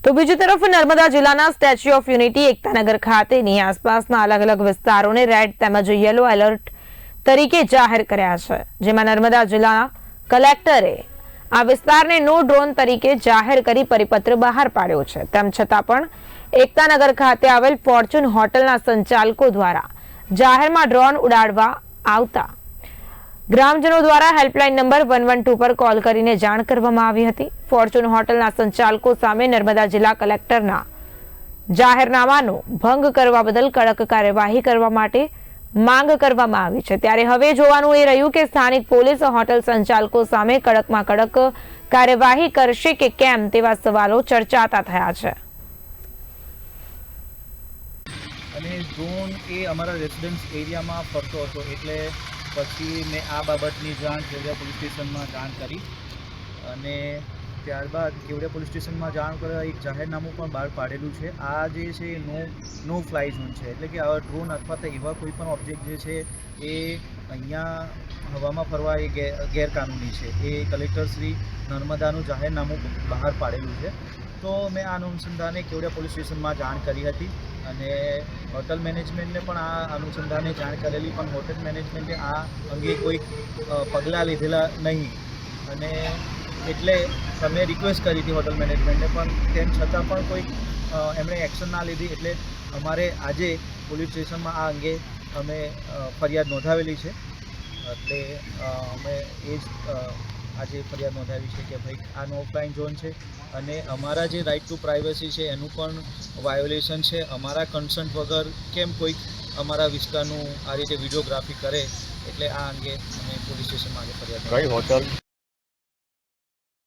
તો બીજી તરફ નર્મદા જિલ્લાના સ્ટેચ્યુ ઓફ યુનિટી એકતાનગર ખાતેની આસપાસના અલગ અલગ વિસ્તારોને રેડ તેમજ યલો એલર્ટ તરીકે જાહેર કર્યા છે, જેમાં નર્મદા જિલ્લા કલેક્ટરે આ વિસ્તારને નો ડ્રોન તરીકે જાહેર કરી પરિપત્ર બહાર પાડ્યો છે। તેમ છતાં પણ એકતાનગર ખાતે આવેલ ફોર્ચ્યુન હોટલના સંચાલકો દ્વારા જાહેરમાં ડ્રોન ઉડાડવા આવતા ગ્રામજનો દ્વારા હેલ્પલાઇન નંબર 112 પર કોલ કરીને જાણ કરવામાં આવી હતી। ફોર્ચ્યુન હોટલના સંચાલકો સામે નર્મદા જિલ્લા કલેક્ટરના જાહેરનામાનો ભંગ કરવા બદલ કડક કાર્યવાહી કરવા માટે માંગ કરવામાં આવી છે। ત્યારે હવે જોવાનું એ રહ્યું કે સ્થાનિક પોલીસ હોટલ સંચાલકો સામે કડકમાં કડક કાર્યવાહી કરશે કે કેમ તેવા સવાલો ચર્ચાતા થયા છે। અને ડ્રોન એ અમારા રેસિડેન્સ એરિયામાં ફરતો હતો, એટલે પછી મેં આ બાબતની જાણ કેવડિયા પોલીસ સ્ટેશનમાં જાણ કરી અને ત્યારબાદ કેવડિયા પોલીસ સ્ટેશનમાં જાણ કરવા એક જાહેરનામું પણ બહાર પાડેલું છે। આ જે છે નો ફ્લાય ઝોન છે, એટલે કે આવા ડ્રોન અથવા તો એવા કોઈ પણ ઓબ્જેક્ટ જે છે એ અહીંયા હવામાં ફરવા એ ગેરકાનૂની છે। એ કલેક્ટર શ્રી નર્મદાનું જાહેરનામું બહાર પાડેલું છે। તો મેં આ અનુસંધાને કેવડિયા પોલીસ સ્ટેશનમાં જાણ કરી હતી અને હોટલ મેનેજમેન્ટને પણ આ અનુસંધાને જાણ કરેલી, પણ હોટલ મેનેજમેન્ટે આ અંગે કોઈ પગલાં લીધેલા નહીં અને એટલે અમે રિક્વેસ્ટ કરી હતી હોટલ મેનેજમેન્ટને, પણ તેમ છતાં પણ કોઈ એમણે એક્શન ના લીધી। એટલે અમારે આજે પોલીસ સ્ટેશનમાં આ અંગે અમે ફરિયાદ નોંધાવેલી છે। એટલે અમે એ જ આજે ફરિયાદ નોંધાવી છે કે ભાઈ આ નો ફ્લાય ઝોન છે અને અમારા જે રાઇટ ટુ પ્રાઇવસી છે એનું પણ વાયોલેશન છે। અમારા કન્સન્ટ વગર કેમ કોઈક અમારા વિસ્તારનું આ રીતે વિડીયોગ્રાફી કરે, એટલે આ અંગે અમે પોલીસ સ્ટેશનમાં આજે ફરિયાદ કઈ હોટલ